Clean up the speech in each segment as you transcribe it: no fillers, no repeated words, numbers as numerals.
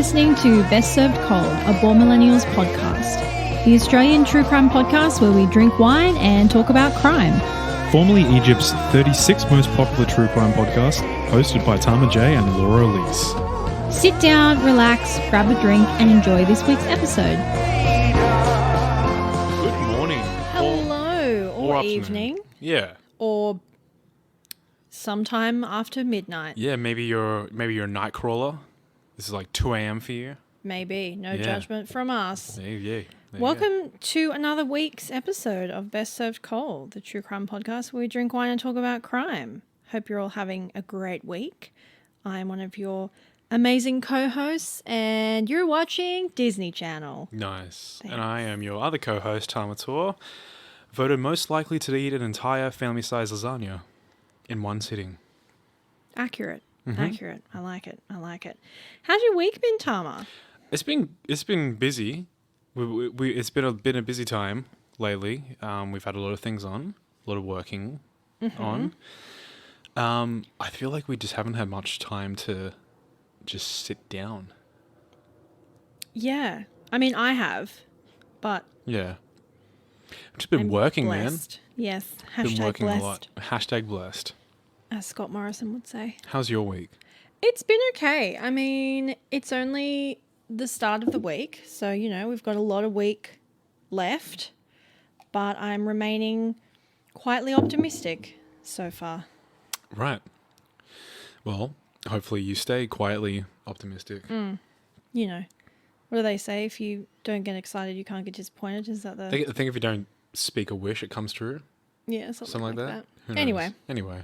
listening to Best Served Cold, a Born Millennials podcast, the Australian true crime podcast where we drink wine and talk about crime. Formerly Egypt's 36th most popular true crime podcast, hosted by Tama J and Laura Elise. Sit down, relax, grab a drink, and enjoy this week's episode. Good morning. Hello, or evening. Yeah. Or sometime after midnight. Yeah, maybe you're a night crawler. This is like 2 a.m. for you. Maybe. No judgment from us. Yeah. Welcome to another week's episode of Best Served Cold, the true crime podcast where we drink wine and talk about crime. Hope you're all having a great week. I'm one of your amazing co-hosts and you're watching Disney Channel. Nice. Thanks. And I am your other co-host, Tama Tour, voted most likely to eat an entire family-sized lasagna in one sitting. Accurate. Mm-hmm. Accurate. I like it. How's your week been, Tama? It's been busy. It's been a busy time lately. We've had a lot of things on, a lot of working on. I feel like we just haven't had much time to just sit down. Yeah. I mean, I have, but Yeah. I've just been I'm working, blessed. man. Yes. Been Hashtag working blessed, a lot. Hashtag blessed. as Scott Morrison would say. How's your week? It's been okay. I mean, it's only the start of the week, so, you know, we've got a lot of week left, but I'm remaining quietly optimistic so far. Right. Well, hopefully you stay quietly optimistic. You know, what do they say? If you don't get excited, you can't get disappointed. Is that the... I think if you don't speak a wish, it comes true. Yeah, something like that. Who knows? Anyway.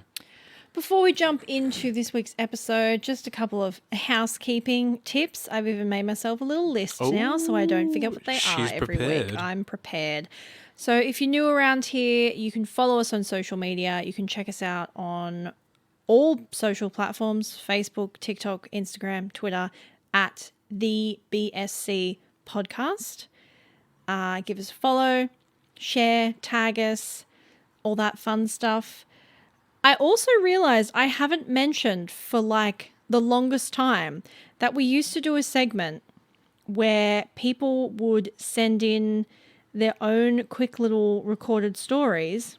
Before we jump into this week's episode, just a couple of housekeeping tips. I've even made myself a little list now so I don't forget what they are every week. I'm prepared. So if you're new around here, you can follow us on social media. You can check us out on all social platforms, Facebook, TikTok, Instagram, Twitter, at the BSC podcast. Give us a follow, share, tag us, all that fun stuff. I also realized I haven't mentioned for like the longest time that we used to do a segment where people would send in their own quick little recorded stories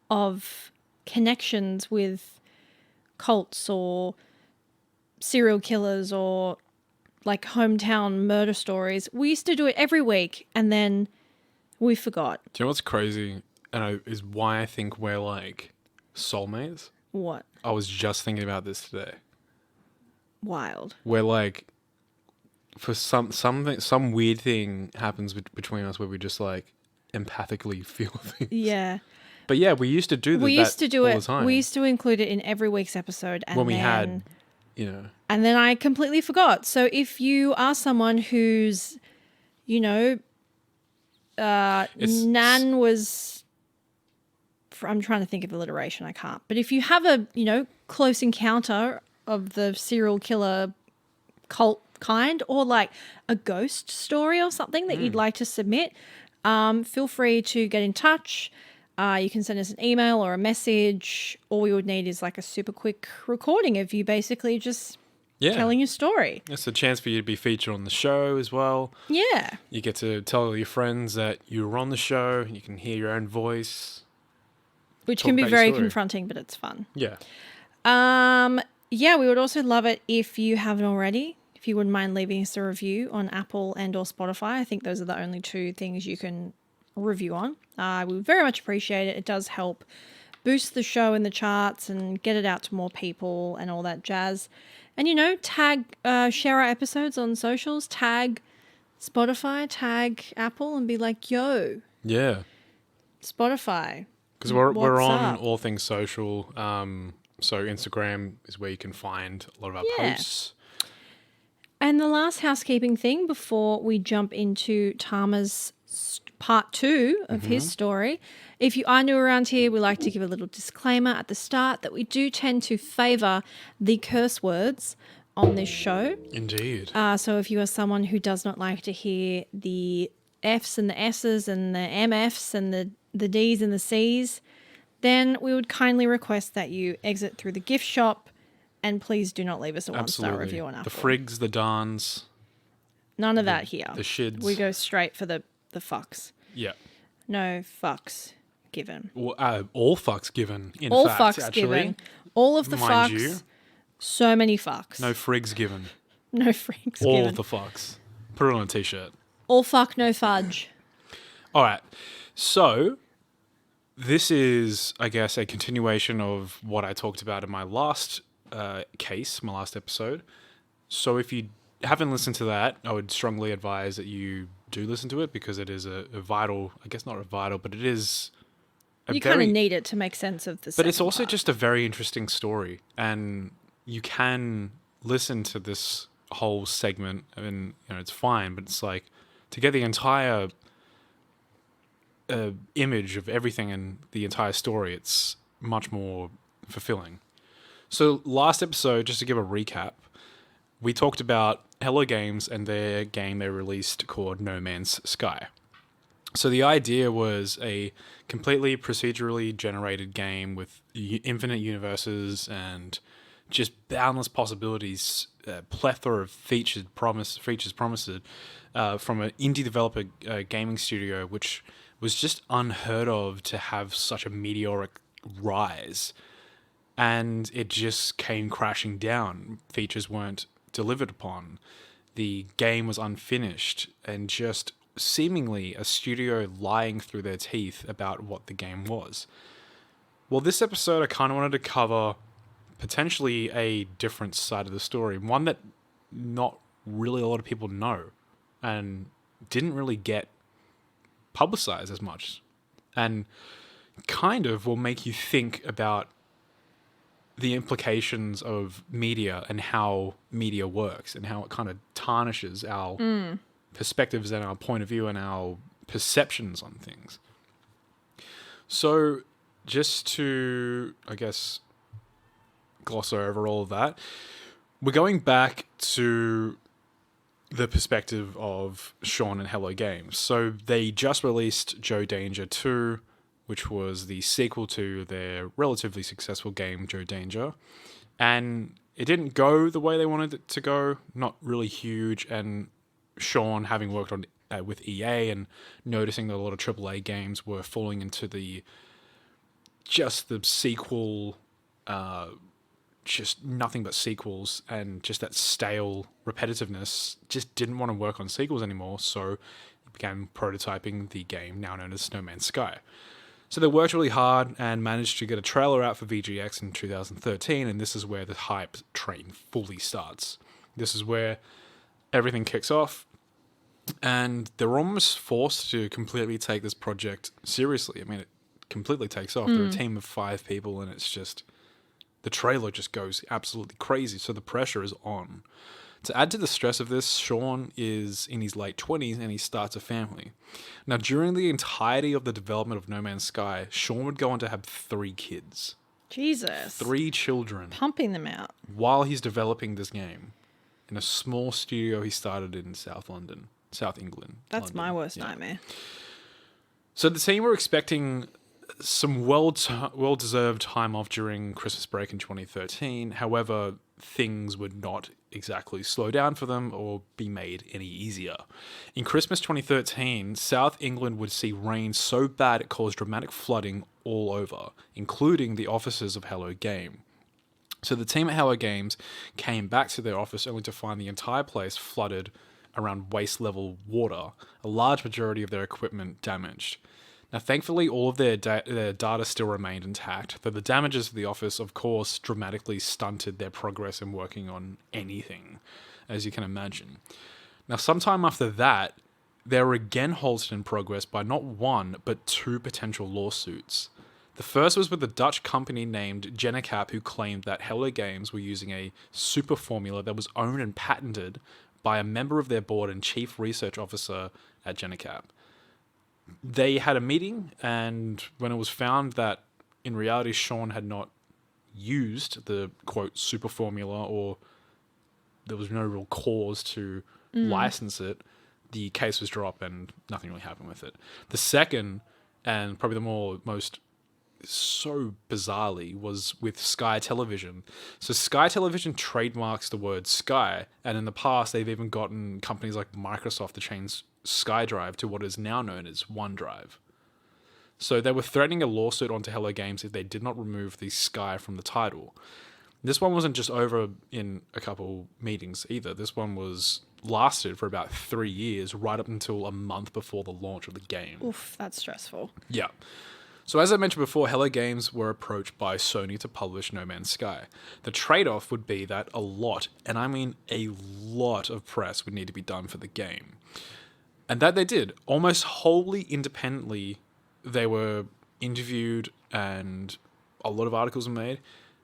of connections with cults or serial killers or like hometown murder stories. We used to do it every week and then we forgot. Do you know what's crazy? Is why I think we're like soulmates. What? I was just thinking about this today. Wild. We're like, for some weird thing happens between us where we just like empathically feel things. Yeah. But yeah, we used to do that. We used to do all it. the time. We used to include it in every week's episode. And when we then, had, you know. And then I completely forgot. So if you are someone who's, you know, Nan was... I'm trying to think of alliteration. I can't. But if you have a, you know, close encounter of the serial killer cult kind or like a ghost story or something that you'd like to submit, feel free to get in touch. You can send us an email or a message. All we would need is like a super quick recording of you basically just telling your story. It's a chance for you to be featured on the show as well. Yeah. You get to tell your friends that you were on the show. You can hear your own voice. Which can be very confronting, but it's fun. Yeah. Yeah, we would also love it if you haven't already. If you wouldn't mind leaving us a review on Apple and or Spotify. I think those are the only two things you can review on. We would very much appreciate it. It does help boost the show in the charts and get it out to more people and all that jazz. And, you know, share our episodes on socials, tag Spotify, tag Apple and be like, yo. Yeah. Spotify. Because we're on up? all things social. So Instagram is where you can find a lot of our posts. And the last housekeeping thing before we jump into Tama's part 2 of his story. If you are new around here, we like to give a little disclaimer at the start that we do tend to favour the curse words on this show. Indeed. So if you are someone who does not like to hear the Fs and the S's and the MFs and the D's and the C's, then we would kindly request that you exit through the gift shop And please do not leave us a 1-star review on Apple. The frigs, the dans. None of that here. The shids. We go straight for the fucks. Yeah. No fucks given. All fucks given, in all fact, fucks actually. Given. All of the Mind fucks. You. So many fucks. No frigs given. No frigs all given. All of the fucks. Put it on a t-shirt. All fuck, no fudge. All right. So, this is, I guess, a continuation of what I talked about in my last my last episode. So if you haven't listened to that, I would strongly advise that you do listen to it, because it is a vital, I guess not a vital, but it is you kind of need it to make sense of the But it's also part. just a very interesting story, and you can listen to this whole segment and it's fine, but it's like to get the entire image of everything and the entire story, it's much more fulfilling. So last episode, just to give a recap, we talked about Hello Games and their game they released called No Man's Sky. So the idea was a completely procedurally generated game with infinite universes and just boundless possibilities, plethora of features promised from an indie developer gaming studio, which was just unheard of to have such a meteoric rise. And it just came crashing down. Features weren't delivered upon. The game was unfinished, and just seemingly a studio lying through their teeth about what the game was. Well, this episode I kind of wanted to cover potentially a different side of the story, one that not really a lot of people know and didn't really get publicized as much, and kind of will make you think about the implications of media and how media works and how it kind of tarnishes our perspectives and our point of view and our perceptions on things. So just to, I guess, gloss over all of that, we're going back to the perspective of Sean and Hello Games. So they just released Joe Danger 2, which was the sequel to their relatively successful game, Joe Danger. And it didn't go the way they wanted it to go, not really huge. And Sean, having worked on with EA and noticing that a lot of AAA games were falling into the sequel, just nothing but sequels, and just that stale repetitiveness, just didn't want to work on sequels anymore. So he began prototyping the game now known as No Man's Sky. So they worked really hard and managed to get a trailer out for VGX in 2013, and this is where the hype train fully starts. This is where everything kicks off, and they're almost forced to completely take this project seriously. I mean, it completely takes off. They're a team of 5 people, and it's just, the trailer just goes absolutely crazy, so the pressure is on. To add to the stress of this, Sean is in his late 20s and he starts a family. Now, during the entirety of the development of No Man's Sky, Sean would go on to have 3 kids. Jesus. 3 children. Pumping them out. While he's developing this game in a small studio he started in South England. That's my worst nightmare. So the team were expecting some well-deserved time off during Christmas break in 2013. However, things would not exactly slow down for them or be made any easier. In Christmas 2013, South England would see rain so bad it caused dramatic flooding all over, including the offices of Hello Game. So the team at Hello Games came back to their office only to find the entire place flooded around waist-level water, a large majority of their equipment damaged. Now, thankfully, all of their data still remained intact, though the damages to the office, of course, dramatically stunted their progress in working on anything, as you can imagine. Now, sometime after that, they were again halted in progress by not 1, but 2 potential lawsuits. The first was with a Dutch company named Genecap, who claimed that Hello Games were using a super formula that was owned and patented by a member of their board and chief research officer at Genecap. They had a meeting, and when it was found that in reality Sean had not used the quote super formula, or there was no real cause to license it, the case was dropped and nothing really happened with it. The second, and probably the most so bizarrely was with Sky Television. So Sky Television trademarks the word Sky, and in the past they've even gotten companies like Microsoft to change SkyDrive to what is now known as OneDrive. So they were threatening a lawsuit onto Hello Games if they did not remove the Sky from the title. This one wasn't just over in a couple meetings either. This one lasted for about 3 years, right up until a month before the launch of the game. Oof, that's stressful. Yeah. So as I mentioned before, Hello Games were approached by Sony to publish No Man's Sky. The trade-off would be that a lot, and I mean a lot of press would need to be done for the game. And that they did. Almost wholly independently, they were interviewed and a lot of articles were made.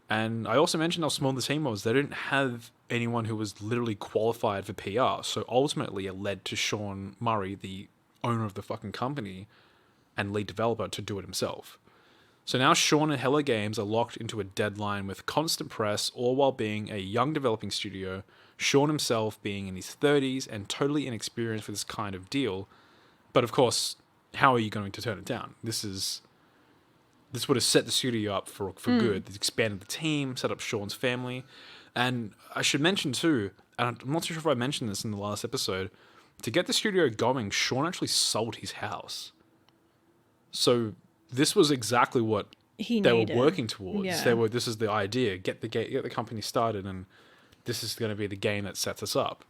And I also mentioned how small the team was. They didn't have anyone who was literally qualified for PR. So ultimately it led to Sean Murray, the owner of the fucking company and lead developer, to do it himself. So now Sean and Hello Games are locked into a deadline with constant press, all while being a young developing studio, Sean himself being in his 30s and totally inexperienced for this kind of deal. But of course, how are you going to turn it down? This would have set the studio up for good. It's expanded the team, set up Sean's family. And I should mention too, and I'm not too sure if I mentioned this in the last episode, to get the studio going, Sean actually sold his house. So this was exactly what they were working towards. Yeah. This is the idea, get the company started, and this is going to be the game that sets us up.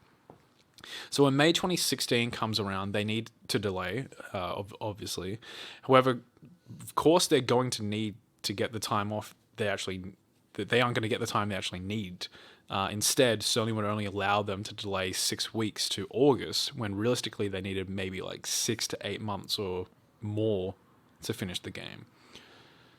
So when May 2016 comes around, they need to delay, obviously. However, of course, they're going to need to get the time off. They aren't going to get the time they actually need. Instead, Sony would only allow them to delay 6 weeks to August, when realistically they needed maybe like 6 to 8 months or more to finish the game.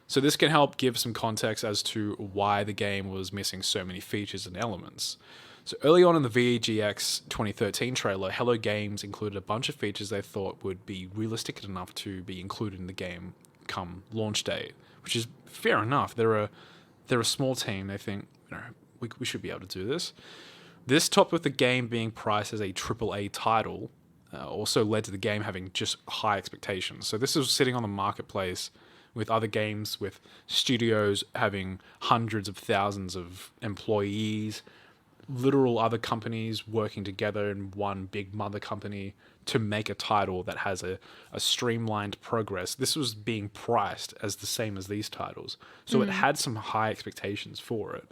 So this can help give some context as to why the game was missing so many features and elements. So early on in the VGX 2013 trailer, Hello Games included a bunch of features they thought would be realistic enough to be included in the game come launch day, which is fair enough. They're a small team. They think, we should be able to do this. This, topped with the game being priced as a AAA title, also led to the game having just high expectations. So this was sitting on the marketplace with other games, with studios having hundreds of thousands of employees, literal other companies working together in one big mother company to make a title that has a streamlined progress. This was being priced as the same as these titles. So it had some high expectations for it.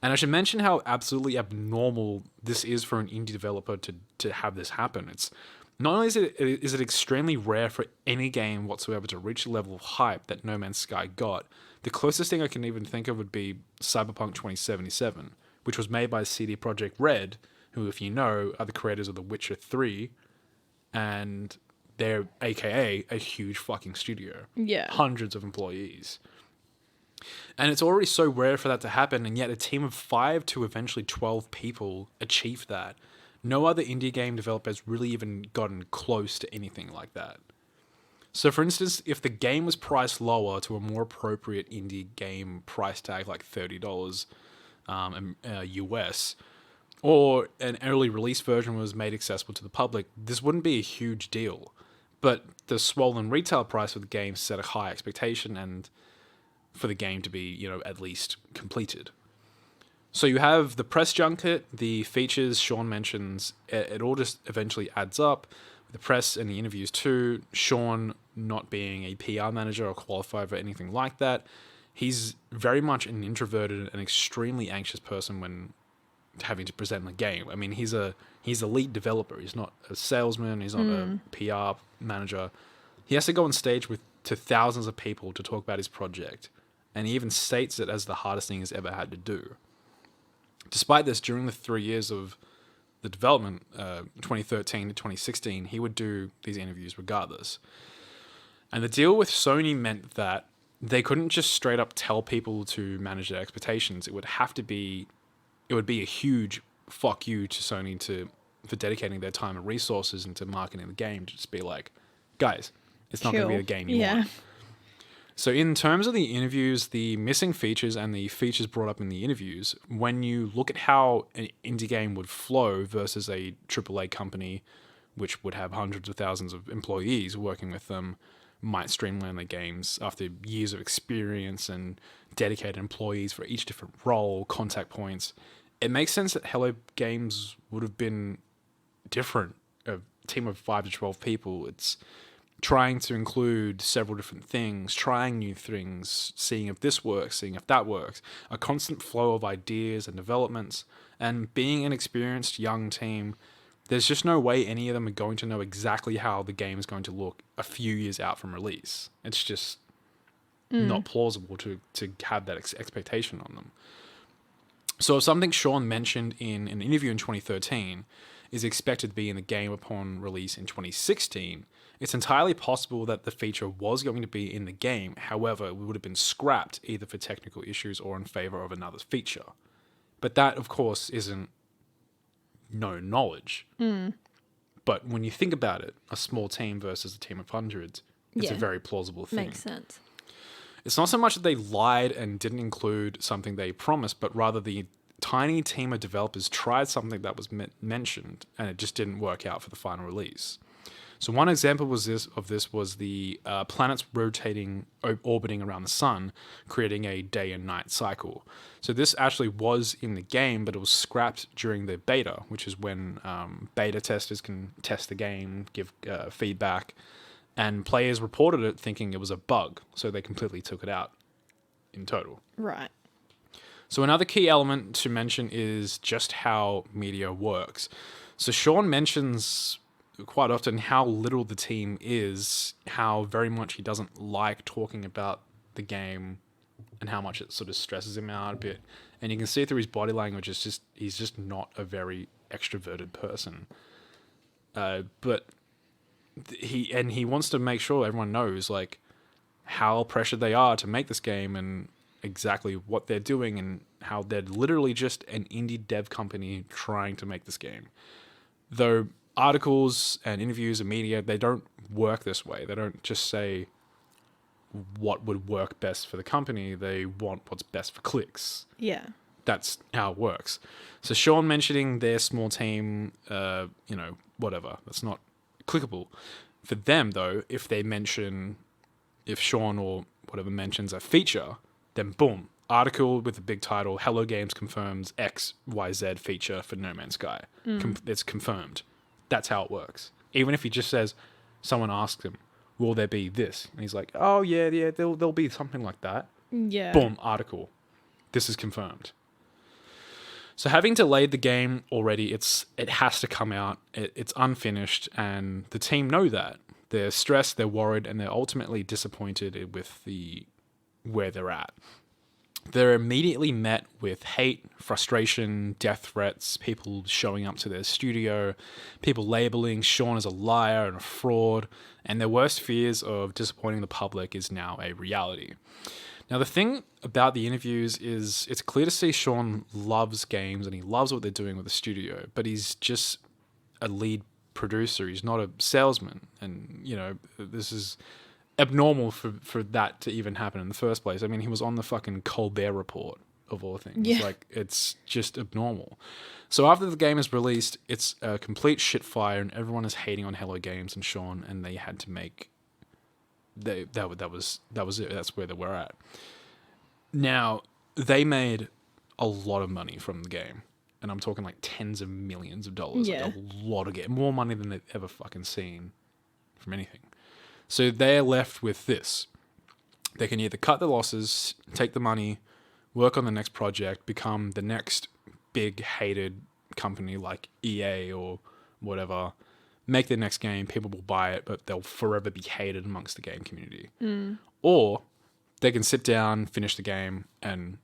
And I should mention how absolutely abnormal this is for an indie developer to have this happen. It's not only is it extremely rare for any game whatsoever to reach the level of hype that No Man's Sky got. The closest thing I can even think of would be Cyberpunk 2077, which was made by CD Projekt Red, who, if you know, are the creators of The Witcher 3, and they're AKA a huge fucking studio. Yeah. Hundreds of employees. And it's already so rare for that to happen, and yet a team of 5 to eventually 12 people achieved that. No other indie game developer has really even gotten close to anything like that. So for instance, if the game was priced lower to a more appropriate indie game price tag like $30 US, or an early release version was made accessible to the public, this wouldn't be a huge deal. But the swollen retail price of the game set a high expectation and for the game to be, at least completed. So you have the press junket, the features Sean mentions, it all just eventually adds up. The press and the interviews too, Sean not being a PR manager or qualified for anything like that. He's very much an introverted and extremely anxious person when having to present the game. I mean, he's a lead developer. He's not a salesman. He's not a PR manager. He has to go on stage to thousands of people to talk about his project. And he even states it as the hardest thing he's ever had to do. Despite this, during the 3 years of the development, 2013 to 2016, he would do these interviews regardless. And the deal with Sony meant that they couldn't just straight up tell people to manage their expectations. It would be a huge fuck you to Sony for dedicating their time and resources into marketing the game, to just be like, guys, it's not going to be the game you want. So in terms of the interviews, the missing features and the features brought up in the interviews, when you look at how an indie game would flow versus a AAA company, which would have hundreds of thousands of employees working with them, might streamline their games after years of experience and dedicated employees for each different role, contact points. It makes sense that Hello Games would have been different. A team of 5 to 12 people. It's trying to include several different things, trying new things, seeing if this works, seeing if that works, a constant flow of ideas and developments, and being an experienced young team, there's just no way any of them are going to know exactly how the game is going to look a few years out from release. It's just not plausible to have that expectation on them. So if something Sean mentioned in an interview in 2013 is expected to be in the game upon release in 2016, it's entirely possible that the feature was going to be in the game. However, it would have been scrapped either for technical issues or in favor of another feature. But that, of course, isn't known knowledge. But when you think about it, a small team versus a team of hundreds, it's a very plausible thing. Makes sense. It's not so much that they lied and didn't include something they promised, but rather the tiny team of developers tried something that was mentioned and it just didn't work out for the final release. So one example was the planets orbiting around the sun, creating a day and night cycle. So this actually was in the game, but it was scrapped during the beta, which is when beta testers can test the game, give feedback, and players reported it thinking it was a bug, so they completely took it out in total. Right. So another key element to mention is just how media works. So Sean mentions quite often how little the team is, how very much he doesn't like talking about the game, and how much it sort of stresses him out a bit. And you can see through his body language, he's just not a very extroverted person. But he wants to make sure everyone knows like how pressured they are to make this game and exactly what they're doing and how they're literally just an indie dev company trying to make this game. Though articles and interviews and media, they don't work this way. They don't just say what would work best for the company. They want what's best for clicks. Yeah. That's how it works. So Sean mentioning their small team, whatever, that's not clickable. For them, though, if Sean or whatever mentions a feature, then boom, article with a big title, Hello Games confirms XYZ feature for No Man's Sky. It's confirmed. That's how it works. Even if he just says, someone asks him, will there be this? And he's like, oh, yeah, there'll be something like that. Yeah. Boom, article. This is confirmed. So having delayed the game already, it has to come out. It's unfinished, and the team know that. They're stressed, they're worried, and they're ultimately disappointed with where they're at. They're immediately met with hate, frustration, death threats, people showing up to their studio, people labeling Sean as a liar and a fraud, and their worst fears of disappointing the public is now a reality. Now, the thing about the interviews is it's clear to see Sean loves games and he loves what they're doing with the studio, but he's just a lead producer. He's not a salesman. And, this is abnormal for that to even happen in the first place. I mean, he was on the fucking Colbert Report, of all things. Yeah. Like, it's just abnormal. So after the game is released, it's a complete shitfire and everyone is hating on Hello Games and Sean, and they had to make... That was it. That's where they were at. Now, they made a lot of money from the game. And I'm talking like tens of millions of dollars. Yeah. Like a lot of more money than they've ever fucking seen from anything. So they're left with this. They can either cut the losses, take the money, work on the next project, become the next big hated company like EA or whatever, make their next game, people will buy it, but they'll forever be hated amongst the game community. Or they can sit down, finish the game, and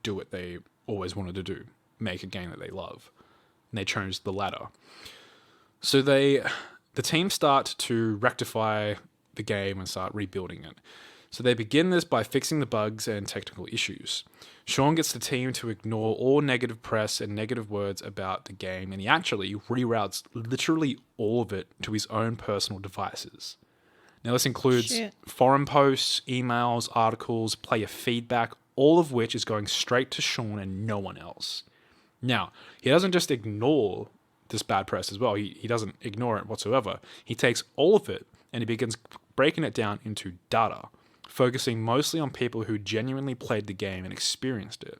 do what they always wanted to do, make a game that they love. And they chose the latter. So the team start to rectify the game and start rebuilding it. So they begin this by fixing the bugs and technical issues. Sean gets the team to ignore all negative press and negative words about the game, and he actually reroutes literally all of it to his own personal devices. Now this includes forum posts, emails, articles, player feedback, all of which is going straight to Sean and no one else. Now, he doesn't just ignore this bad press as well. He doesn't ignore it whatsoever. He takes all of it and he begins breaking it down into data, focusing mostly on people who genuinely played the game and experienced it.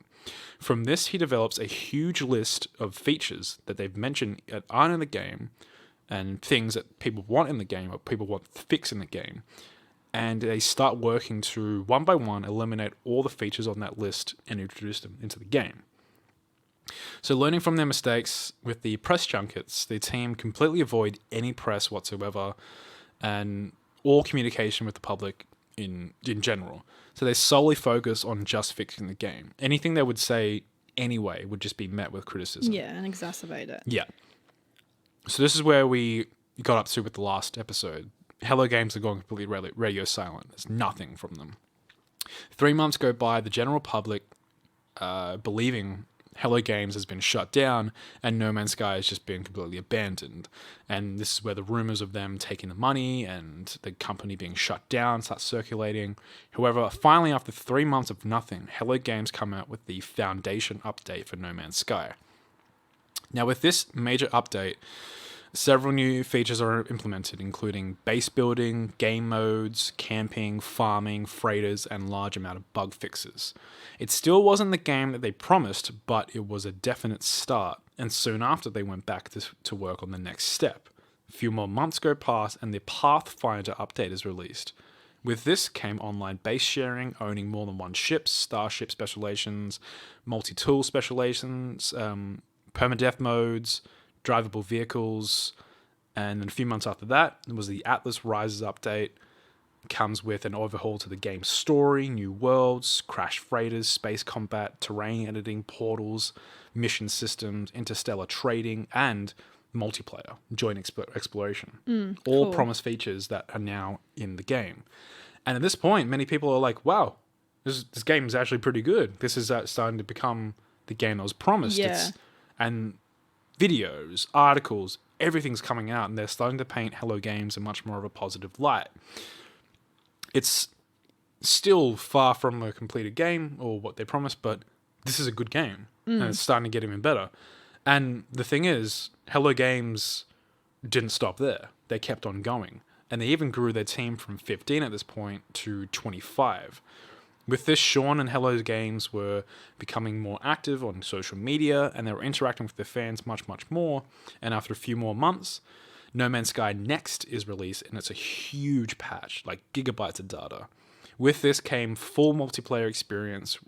From this, he develops a huge list of features that they've mentioned that aren't in the game and things that people want in the game or people want fixed in the game. And they start working to, one by one, eliminate all the features on that list and introduce them into the game. So learning from their mistakes with the press junkets, the team completely avoid any press whatsoever and all communication with the public in general. So they solely focus on just fixing the game. Anything they would say anyway would just be met with criticism. Yeah, and exacerbate it. Yeah. So this is where we got up to with the last episode. Hello Games are going completely radio silent. There's nothing from them. 3 months go by, the general public believing Hello Games has been shut down and No Man's Sky has just been completely abandoned. And this is where the rumors of them taking the money and the company being shut down start circulating. However, finally, after 3 months of nothing, Hello Games come out with the foundation update for No Man's Sky. Now, with this major update, several new features are implemented, including base building, game modes, camping, farming, freighters, and large amount of bug fixes. It still wasn't the game that they promised, but it was a definite start, and soon after they went back to work on the next step. A few more months go past, and the Pathfinder update is released. With this came online base sharing, owning more than one ship, starship specializations, multi-tool specializations, permadeath modes, drivable vehicles, and then a few months after that, it was the Atlas Rises update. It comes with an overhaul to the game's story, new worlds, crash freighters, space combat, terrain editing, portals, mission systems, interstellar trading, and multiplayer, joint exploration. All promised features that are now in the game. And at this point, many people are like, wow, this game is actually pretty good. This is starting to become the game that was promised. Yeah. And videos, articles, everything's coming out, and they're starting to paint Hello Games in much more of a positive light. It's still far from a completed game or what they promised, but this is a good game, and it's starting to get even better. And the thing is, Hello Games didn't stop there. They kept on going, and they even grew their team from 15 at this point to 25. With this, Sean and Hello Games were becoming more active on social media, and they were interacting with their fans much, much more. And after a few more months, No Man's Sky Next is released, and it's a huge patch, like gigabytes of data. With this came full multiplayer experience,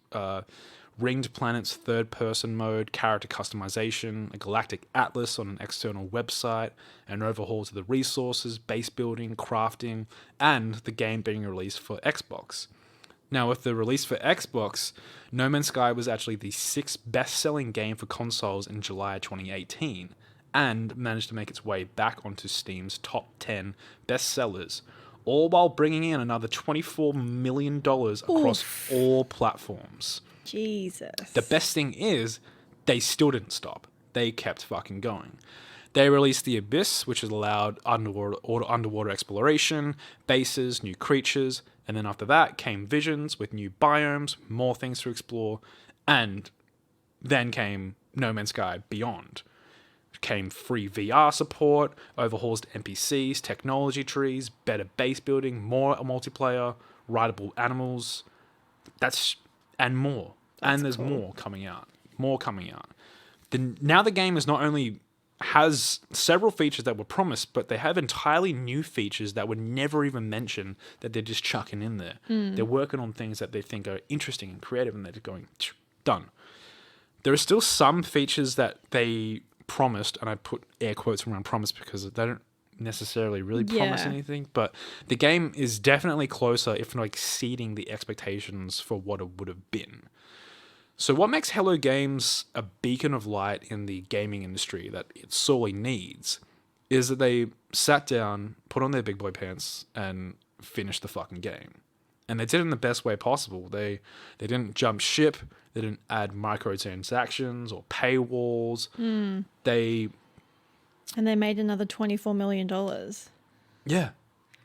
ringed planets, third-person mode, character customization, a galactic atlas on an external website, an overhaul to the resources, base building, crafting, and the game being released for Xbox. Now, with the release for Xbox, No Man's Sky was actually the 6th best-selling game for consoles in July 2018, and managed to make its way back onto Steam's top 10 bestsellers, all while bringing in another $24 million across all platforms. Jesus. The best thing is, they still didn't stop. They kept fucking going. They released The Abyss, which has allowed underwater exploration, bases, new creatures, and then after that came Visions with new biomes, more things to explore, and then came No Man's Sky Beyond. Came free VR support, overhauls to NPCs, technology trees, better base building, more multiplayer, rideable animals, and more. And there's more coming out. Now the game is not only has several features that were promised, but they have entirely new features that were never even mentioned that they're just chucking in there. They're working on things that they think are interesting and creative, and they're just going, done. There are still some features that they promised, and I put air quotes around promise because they don't necessarily really promise anything, but the game is definitely closer, if not exceeding the expectations for what it would have been. So what makes Hello Games a beacon of light in the gaming industry that it sorely needs is that they sat down, put on their big boy pants, and finished the fucking game. And they did it in the best way possible. They didn't jump ship. They didn't add microtransactions or paywalls. And they made another $24 million. Yeah,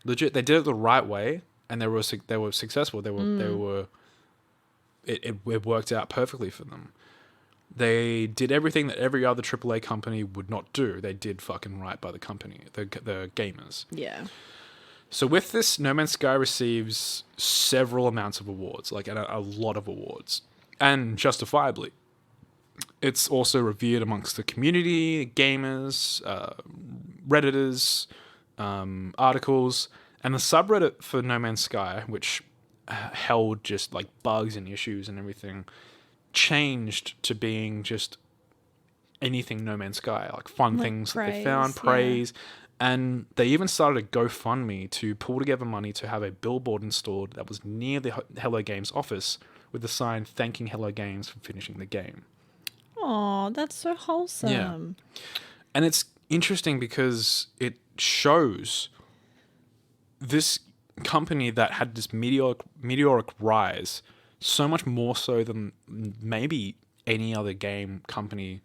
legit. They did it the right way, and they were successful. It worked out perfectly for them. They did everything that every other AAA company would not do. They did fucking right by the company, the gamers. Yeah. So with this, No Man's Sky receives several amounts of awards, like a lot of awards, and justifiably. It's also revered amongst the community, gamers, Redditors, articles, and the subreddit for No Man's Sky, which held just like bugs and issues and everything, changed to being just anything No Man's Sky, like fun like things praise, that they found, praise. And they even started a GoFundMe to pull together money to have a billboard installed that was near the Hello Games office with the sign thanking Hello Games for finishing the game. Oh, that's so wholesome. Yeah. And it's interesting because it shows this company that had this meteoric rise so much more so than maybe any other game company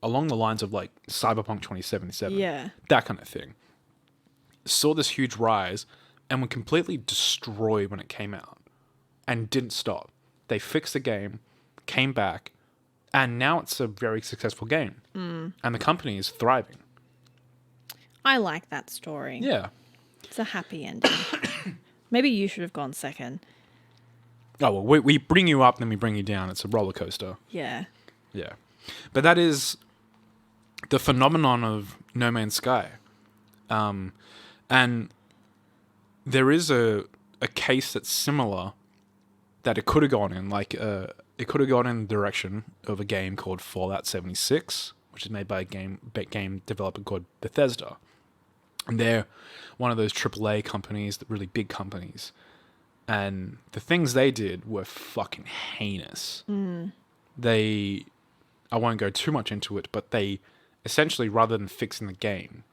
along the lines of like Cyberpunk 2077. Yeah. That kind of thing. Saw this huge rise and were completely destroyed when it came out and didn't stop. They fixed the game, came back, and now it's a very successful game. And the company is thriving. I like that story. Yeah. It's a happy ending. Maybe you should have gone second. Oh, well, we bring you up, then we bring you down. It's a roller coaster. Yeah. Yeah. But that is the phenomenon of No Man's Sky. And there is a case that's similar that it could have gone in. Like, it could have gone in the direction of a game called Fallout 76, which is made by a game developer called Bethesda. And they're one of those AAA companies, really big companies. And the things they did were fucking heinous. I won't go too much into it, but they essentially, rather than fixing the game,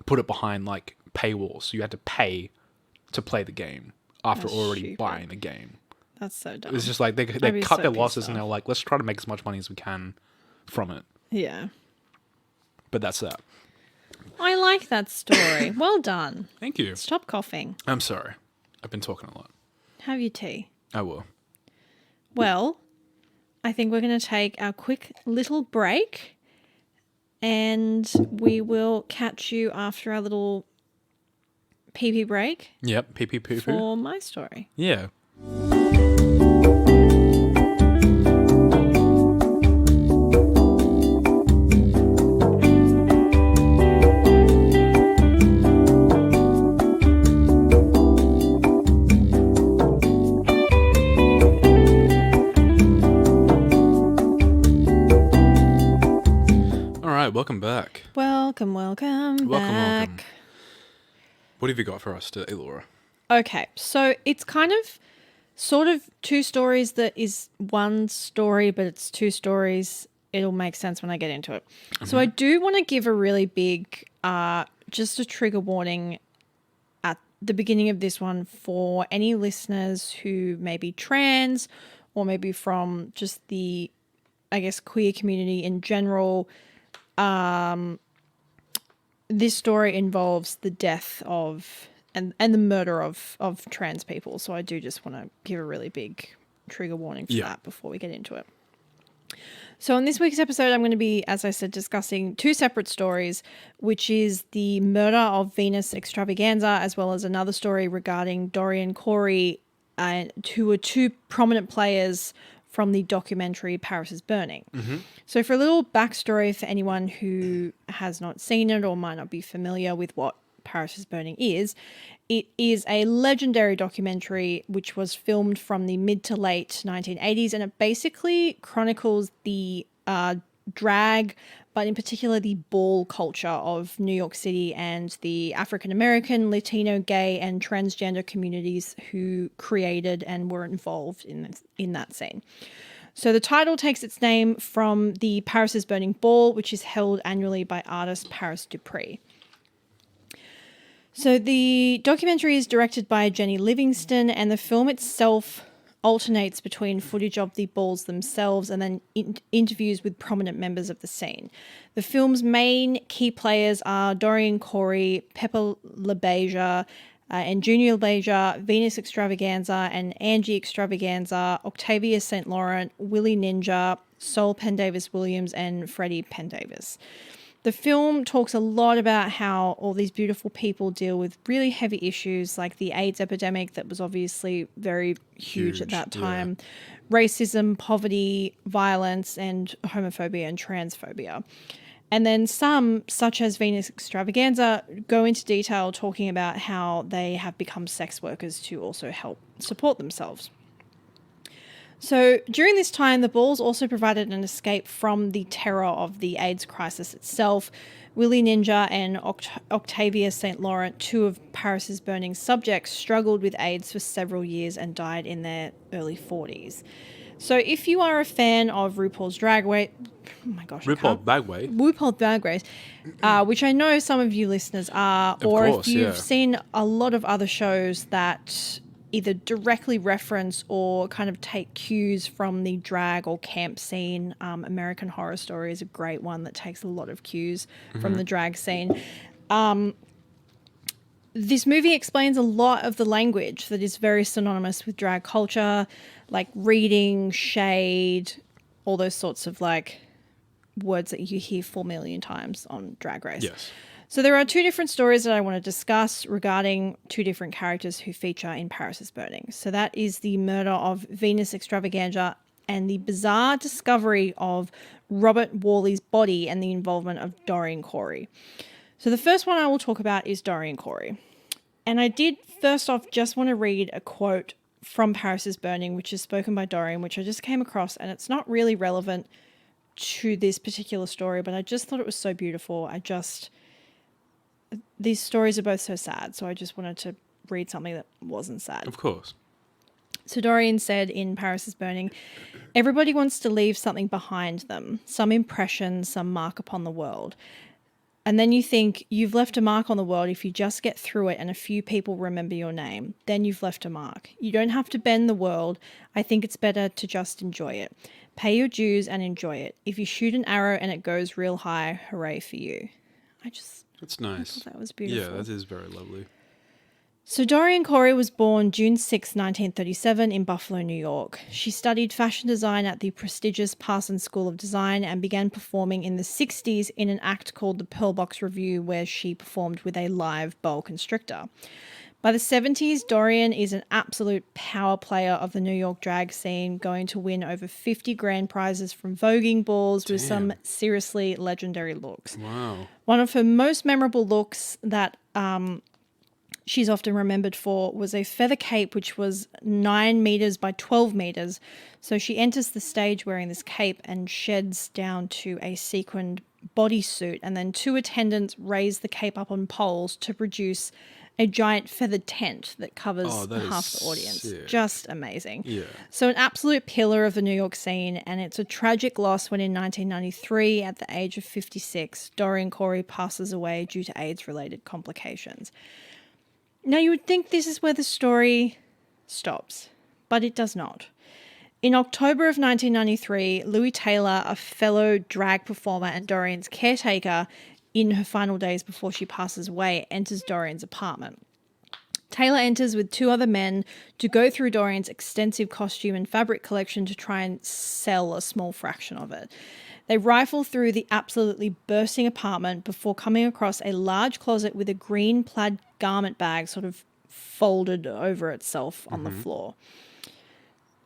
put it behind like paywalls. So you had to pay to play the game after That's already stupid. buying the game. That's so dumb. It's just like they be cut so their pissed losses and off. they're like, let's try to make as much money as we can from it. Yeah. But that's that. I like that story. Well done. Thank you. Stop coughing. I'm sorry. I've been talking a lot. Have your tea. I will. Well, I think we're going to take our quick little break and we will catch you after our little pee-pee break Yep. Pee pee poo poo. for my story. Yeah. All right. Welcome back. Welcome Welcome. back. What have you got for us today, Laura? Okay, so it's kind of sort of two stories that is one story, but it's two stories. It'll make sense when I get into it. So I do want to give a really big, just a trigger warning at the beginning of this one for any listeners who may be trans or maybe from just the, I guess, queer community in general. This story involves the death of and the murder of trans people. So I do just want to give a really big trigger warning for that before we get into it. So in this week's episode, I'm going to be, as I said, discussing two separate stories, which is the murder of Venus Xtravaganza, as well as another story regarding Dorian Corey, who were two prominent players from the documentary Paris is Burning. So for a little backstory for anyone who has not seen it or might not be familiar with what Paris is Burning is, it is a legendary documentary which was filmed from the mid to late 1980s, and it basically chronicles the drag, but in particular the ball culture of New York City and the African American, Latino, gay, and transgender communities who created and were involved in that scene. So the title takes its name from the Paris is Burning ball, which is held annually by artist Paris Dupree. So the documentary is directed by Jenny Livingston, and the film itself alternates between footage of the balls themselves and then interviews with prominent members of the scene. The film's main key players are Dorian Corey, Pepper LaBeija, and Junior LaBeija, Venus Xtravaganza, and Angie Extravaganza, Octavia St. Laurent, Willie Ninja, Sol Pendavis Williams, and Freddie Pendavis. The film talks a lot about how all these beautiful people deal with really heavy issues like the AIDS epidemic that was obviously very huge at that time, racism, poverty, violence, and homophobia and transphobia. And then some, such as Venus Xtravaganza, go into detail talking about how they have become sex workers to also help support themselves. So during this time, the balls also provided an escape from the terror of the AIDS crisis itself. Willie Ninja and Octavia St. Laurent, two of Paris's burning subjects, struggled with AIDS for several years and died in their early 40s. So if you are a fan of RuPaul's Drag Race, RuPaul's Drag Race, which I know some of you listeners are, if you've seen a lot of other shows that either directly reference or kind of take cues from the drag or camp scene. American Horror Story is a great one that takes a lot of cues from the drag scene. This movie explains a lot of the language that is very synonymous with drag culture, like reading, shade, all those sorts of like words that you hear 4 million times on Drag Race. Yes. So there are two different stories that I want to discuss regarding two different characters who feature in Paris is Burning. So that is the murder of Venus Xtravaganza and the bizarre discovery of Robert Worley's body and the involvement of Dorian Corey. So the first one I will talk about is Dorian Corey. And I did first off just want to read a quote from Paris is Burning, which is spoken by Dorian, which I just came across, and it's not really relevant to this particular story, but I just thought it was so beautiful. These stories are both so sad, so I just wanted to read something that wasn't sad. Of course. So Dorian said in Paris is Burning, "Everybody wants to leave something behind them, some impression, some mark upon the world. And then you think you've left a mark on the world if you just get through it and a few people remember your name. Then you've left a mark. You don't have to bend the world. I think it's better to just enjoy it. Pay your dues and enjoy it. If you shoot an arrow and it goes real high, hooray for you." That's nice. I thought that was beautiful. Yeah, that is very lovely. So Dorian Corey was born June 6, 1937 in Buffalo, New York. She studied fashion design at the prestigious Parsons School of Design and began performing in the 60s in an act called the Pearl Box Revue, where she performed with a live boa constrictor. By the 70s, Dorian is an absolute power player of the New York drag scene, going to win over 50 grand prizes from voguing balls with some seriously legendary looks. Wow. One of her most memorable looks that she's often remembered for was a feather cape, which was 9 meters by 12 meters. So she enters the stage wearing this cape and sheds down to a sequined bodysuit, and then two attendants raise the cape up on poles to produce a giant feathered tent that covers half the audience. Sick. Just amazing. Yeah. So an absolute pillar of the New York scene, and it's a tragic loss when in 1993, at the age of 56, Dorian Corey passes away due to AIDS-related complications. Now, you would think this is where the story stops, but it does not. In October of 1993, Louis Taylor, a fellow drag performer and Dorian's caretaker, in her final days before she passes away, enters Dorian's apartment. Taylor enters with two other men to go through Dorian's extensive costume and fabric collection to try and sell a small fraction of it. They rifle through the absolutely bursting apartment before coming across a large closet with a green plaid garment bag sort of folded over itself on the floor.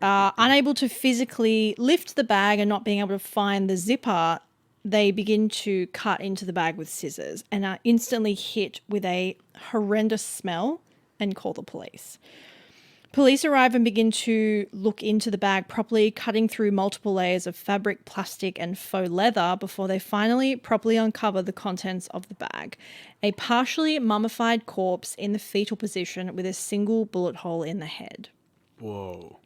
Unable to physically lift the bag and not being able to find the zipper, they begin to cut into the bag with scissors and are instantly hit with a horrendous smell and call the police. Police arrive and begin to look into the bag properly, cutting through multiple layers of fabric, plastic, and faux leather before they finally properly uncover the contents of the bag. A partially mummified corpse in the fetal position with a single bullet hole in the head. Whoa.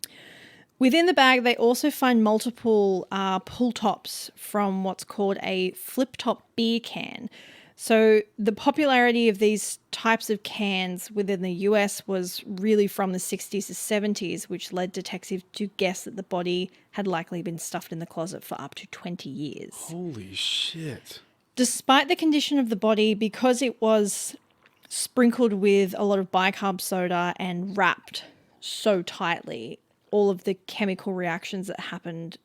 Within the bag, they also find multiple pull tops from what's called a flip-top beer can. So the popularity of these types of cans within the US was really from the 60s to 70s, which led detectives to guess that the body had likely been stuffed in the closet for up to 20 years. Holy shit. Despite the condition of the body, because it was sprinkled with a lot of bicarb soda and wrapped so tightly, all of the chemical reactions that happened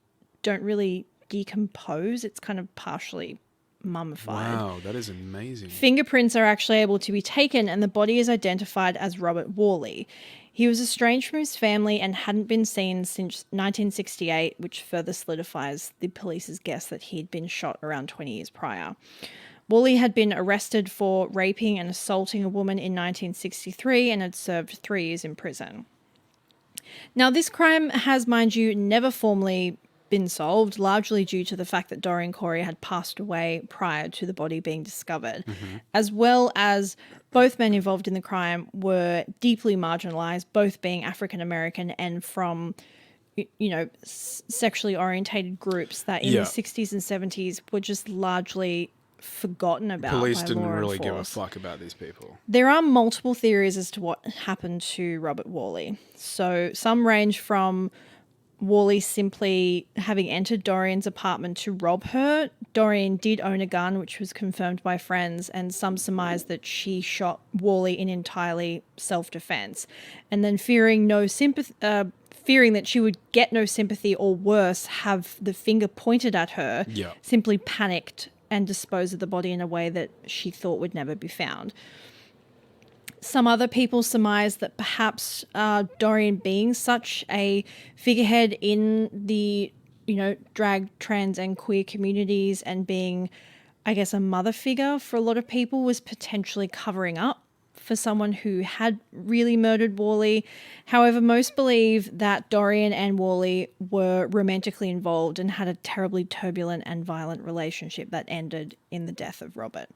don't really decompose. It's kind of partially mummified. Wow, that is amazing. Fingerprints are actually able to be taken, and the body is identified as Robert Worley. He was estranged from his family and hadn't been seen since 1968, which further solidifies the police's guess that he'd been shot around 20 years prior. Worley had been arrested for raping and assaulting a woman in 1963 and had served 3 years in prison. Now, this crime has, mind you, never formally been solved, largely due to the fact that Dorian Corey had passed away prior to the body being discovered, as well as both men involved in the crime were deeply marginalized, both being African American and from, sexually orientated groups that in the 60s and 70s were just largely forgotten about. Police by didn't law really and give a force. fuck about these people. There are multiple theories as to what happened to Robert Worley. So some range from Worley simply having entered Dorian's apartment to rob her. Dorian did own a gun, which was confirmed by friends, and some surmise that she shot Worley in entirely self-defense. And then fearing that she would get no sympathy or worse, have the finger pointed at her, simply panicked and disposed of the body in a way that she thought would never be found. Some other people surmise that perhaps Dorian, being such a figurehead in the, drag, trans and queer communities and being, I guess, a mother figure for a lot of people, was potentially covering up for someone who had really murdered Worley. However, most believe that Dorian and Worley were romantically involved and had a terribly turbulent and violent relationship that ended in the death of Robert.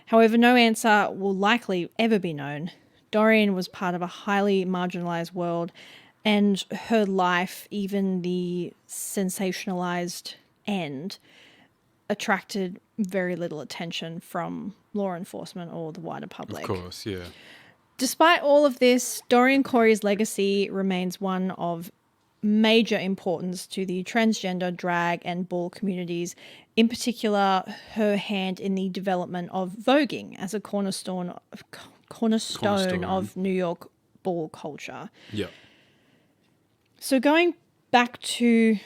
However, no answer will likely ever be known. Dorian was part of a highly marginalized world, and her life, even the sensationalized end, attracted very little attention from law enforcement or the wider public. Of course, yeah. Despite all of this, Dorian Corey's legacy remains one of major importance to the transgender, drag and ball communities, in particular her hand in the development of voguing as a cornerstone of New York ball culture. Yeah. So going back to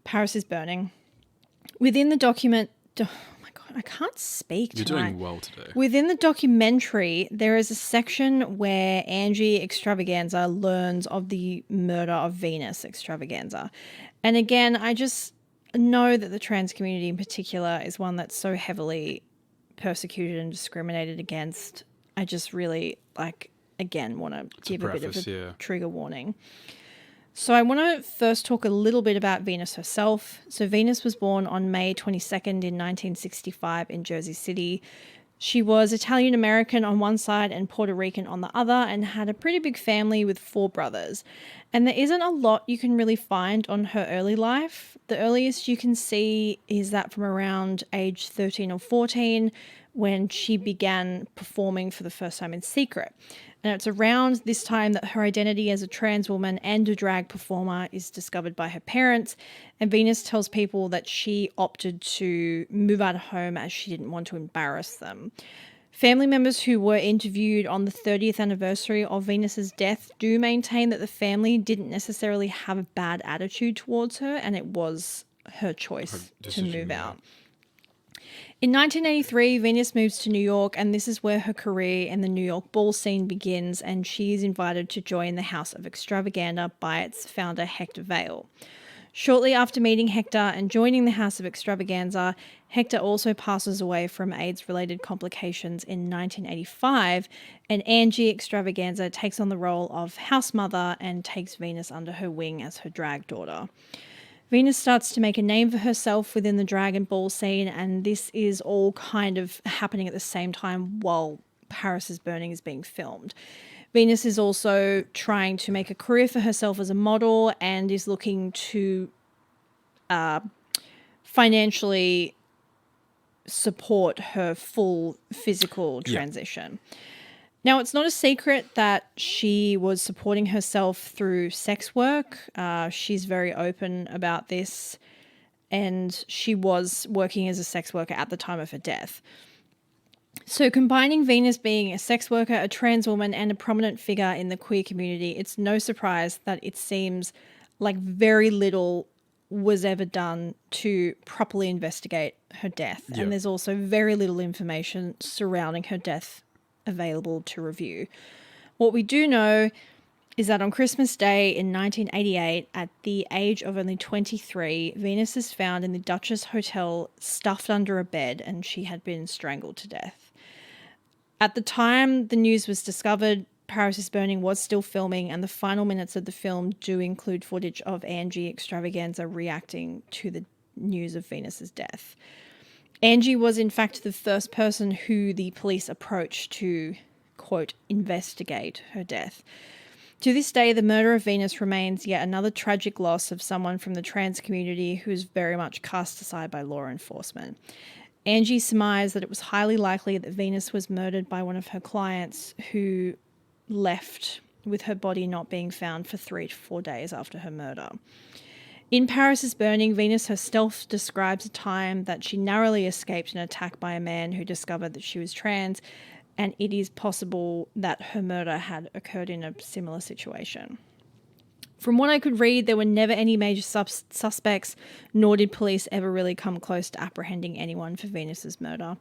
Paris is Burning, within the document... Oh my God, I can't speak tonight. You're doing well today. Within the documentary, there is a section where Angie Xtravaganza learns of the murder of Venus Xtravaganza. And again, I just know that the trans community in particular is one that's so heavily persecuted and discriminated against. I just really, again, want to give a bit of a trigger warning. So I want to first talk a little bit about Venus herself. So Venus was born on May 22nd in 1965 in Jersey City. She was Italian-American on one side and Puerto Rican on the other, and had a pretty big family with 4 brothers. And there isn't a lot you can really find on her early life. The earliest you can see is that from around age 13 or 14, when she began performing for the first time in secret. And it's around this time that her identity as a trans woman and a drag performer is discovered by her parents. And Venus tells people that she opted to move out of home as she didn't want to embarrass them. Family members who were interviewed on the 30th anniversary of Venus's death do maintain that the family didn't necessarily have a bad attitude towards her, and it was her choice to move out. In 1983, Venus moves to New York, and this is where her career in the New York ball scene begins, and she is invited to join the House of Xtravaganza by its founder, Hector Vale. Shortly after meeting Hector and joining the House of Xtravaganza, Hector also passes away from AIDS-related complications in 1985, and Angie Xtravaganza takes on the role of house mother and takes Venus under her wing as her drag daughter. Venus starts to make a name for herself within the drag and ball scene, and this is all kind of happening at the same time while Paris is Burning is being filmed. Venus is also trying to make a career for herself as a model and is looking to financially support her full physical transition. Now, it's not a secret that she was supporting herself through sex work. She's very open about this, and she was working as a sex worker at the time of her death. So combining Venus being a sex worker, a trans woman, and a prominent figure in the queer community, it's no surprise that it seems like very little was ever done to properly investigate her death. Yep. And there's also very little information surrounding her death available to review. What we do know is that on Christmas Day in 1988, at the age of only 23, Venus is found in the Duchess Hotel stuffed under a bed, and she had been strangled to death. At the time the news was discovered, Paris is Burning was still filming, and the final minutes of the film do include footage of Angie Xtravaganza reacting to the news of Venus's death. Angie was in fact the first person who the police approached to, quote, investigate her death. To this day, the murder of Venus remains yet another tragic loss of someone from the trans community who is very much cast aside by law enforcement. Angie surmised that it was highly likely that Venus was murdered by one of her clients who left with her body not being found for 3 to 4 days after her murder. In Paris is Burning, Venus herself describes a time that she narrowly escaped an attack by a man who discovered that she was trans, and it is possible that her murder had occurred in a similar situation. From what I could read, there were never any major suspects, nor did police ever really come close to apprehending anyone for Venus's murder.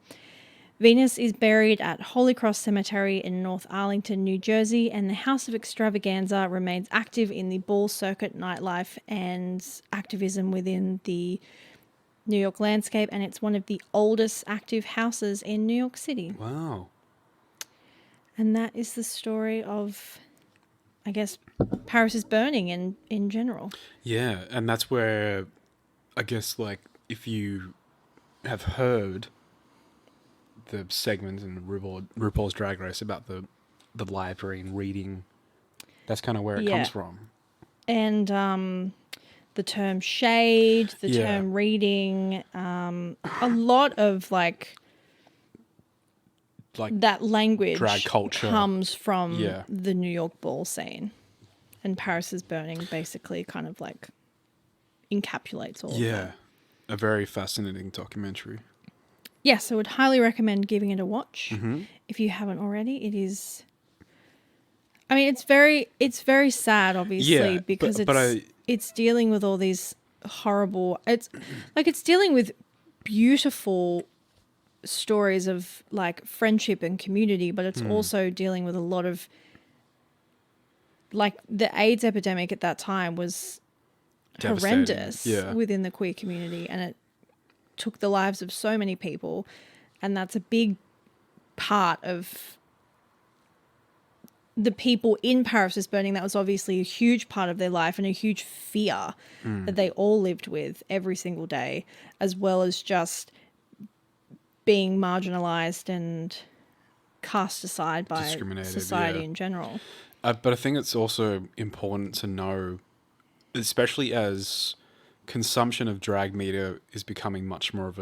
Venus is buried at Holy Cross Cemetery in North Arlington, New Jersey, and the House of Extravaganza remains active in the ball circuit, nightlife, and activism within the New York landscape, and it's one of the oldest active houses in New York City. Wow. And that is the story of, I guess, Paris is Burning in general. Yeah, and that's where, I guess, like, if you have heard the segments in RuPaul's Drag Race about the library and reading, that's kind of where it comes from. And the term shade, the term reading, a lot of like that language drag culture comes from the New York ball scene. And Paris is Burning basically kind of like encapsulates all of that. Yeah, a very fascinating documentary. Yes, I would highly recommend giving it a watch if you haven't already. It is, I mean, it's very sad, obviously, because it's dealing with all these horrible. It's dealing with beautiful stories of like friendship and community, but it's also dealing with a lot of like the AIDS epidemic at that time was horrendous within the queer community, and it took the lives of so many people, and that's a big part of the people in Paris is Burning. That was obviously a huge part of their life and a huge fear that they all lived with every single day, as well as just being marginalized and cast aside by society in general. But I think it's also important to know, especially as consumption of drag media is becoming much more of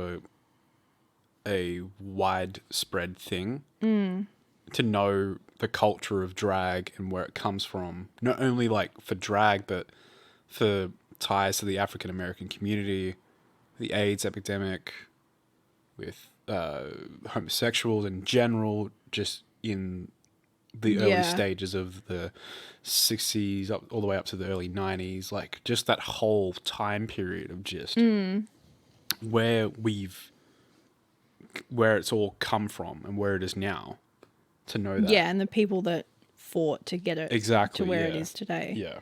a widespread thing, to know the culture of drag and where it comes from, not only like for drag, but for ties to the African American community, the AIDS epidemic, with homosexuals in general, just in the early stages of the 60s all the way up to the early 90s, like just that whole time period of just where it's all come from and where it is now, to know that. Yeah, and the people that fought to get it to where it is today. Yeah.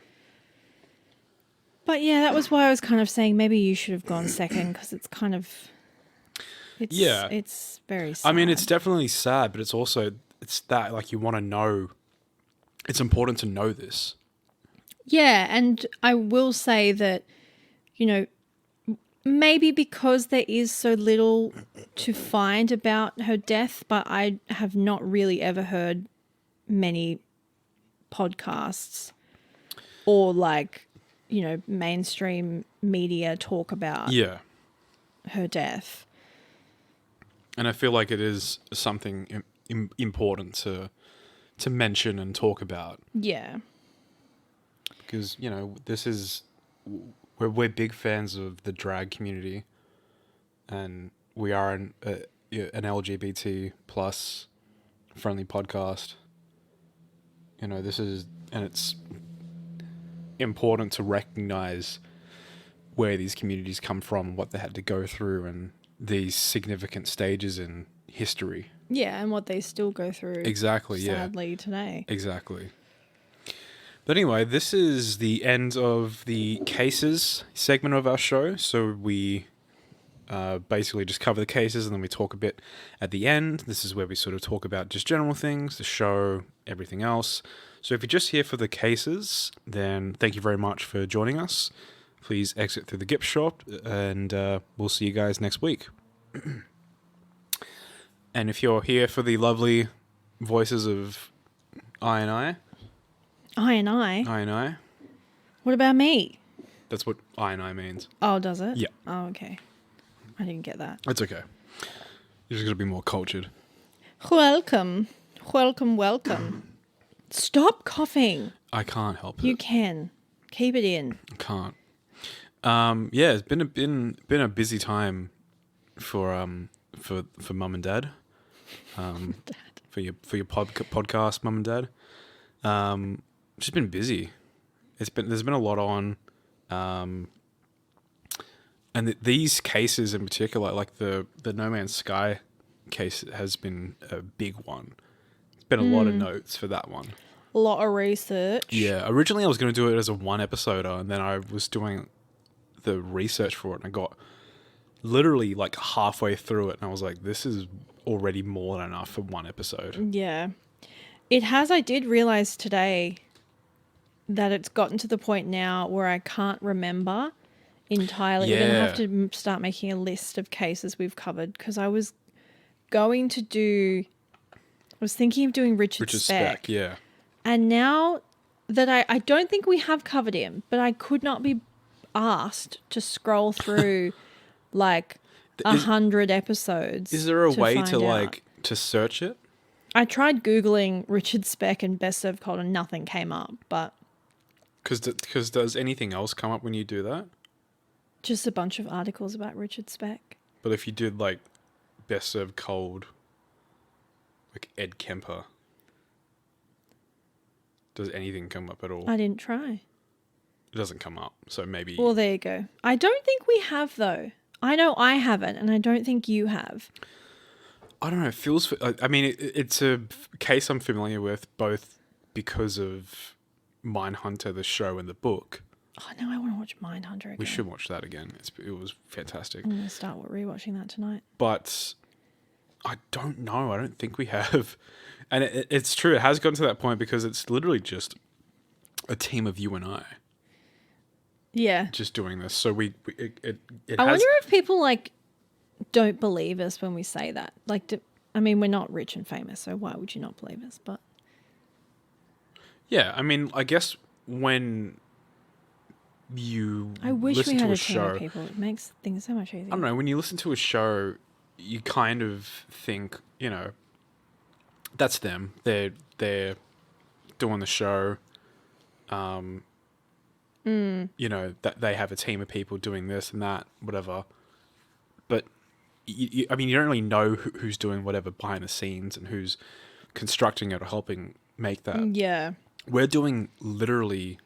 But yeah, that was why I was kind of saying maybe you should have gone second, because it's kind of... It's very sad. I mean, it's definitely sad, but it's also... It's that, like, you want to know... It's important to know this. Yeah, and I will say that, you know, maybe because there is so little to find about her death, but I have not really ever heard many podcasts or, like, you know, mainstream media talk about her death. And I feel like it is something important to mention and talk about. Yeah. Because, you know, we're big fans of the drag community, and we are an LGBT plus friendly podcast. You know, and it's important to recognize where these communities come from, what they had to go through, and these significant stages in history. Yeah, and what they still go through. Exactly, sadly, today. Exactly. But anyway, this is the end of the cases segment of our show. So we basically just cover the cases and then we talk a bit at the end. This is where we sort of talk about just general things, the show, everything else. So if you're just here for the cases, then thank you very much for joining us. Please exit through the gift shop and we'll see you guys next week. And if you're here for the lovely voices of I and I. I and I? I and I. What about me? That's what I and I means. Oh, does it? Yeah. Oh, okay. I didn't get that. It's okay. You're just going to be more cultured. Welcome. Welcome, welcome. Stop coughing. I can't help it. You can. Keep it in. I can't. Yeah, it's been a busy time for mum and dad. For your podcast, mum and dad. Just been busy. There's been a lot on, and these cases in particular, like the No Man's Sky case, has been a big one. It's been a lot of notes for that one. A lot of research. Yeah, originally I was going to do it as a one episoder, and then I was doing the research for it, and I got literally like halfway through it, and I was like, this is already more than enough for one episode. Yeah. It has. I did realize today that it's gotten to the point now where I can't remember entirely. Yeah. We're going to have to start making a list of cases we've covered, because I was going to do... I was thinking of doing Richard Speck. Yeah. And now that I don't think we have covered him, but I could not be asked to scroll through like 100 episodes. Is there a way to find like out. to search it? I tried Googling Richard Speck and Best Served Cold and nothing came up, but... Because does anything else come up when you do that? Just a bunch of articles about Richard Speck. But if you did like Best Served Cold, like Ed Kemper, does anything come up at all? I didn't try. It doesn't come up, so maybe... Well, there you go. I don't think we have, though. I know I haven't, and I don't think you have. I don't know. It feels... I mean, it's a case I'm familiar with, both because of Mindhunter, the show, and the book. Oh, now I want to watch Mindhunter again. We should watch that again. It was fantastic. I'm going to start rewatching that tonight. But I don't know. I don't think we have. And it's true. It has gotten to that point because it's literally just a team of you and I. Yeah. Just doing this. So it I wonder if people like don't believe us when we say that. Like, I mean, we're not rich and famous, so why would you not believe us? But yeah, I mean, I guess when you I wish listen we had to a a team show, of people. It makes things so much easier. I don't know. When you listen to a show, you kind of think, you know, that's them. They're doing the show. You know, that they have a team of people doing this and that, whatever. But I mean, you don't really know who's doing whatever behind the scenes and who's constructing it or helping make that. Yeah. We're doing literally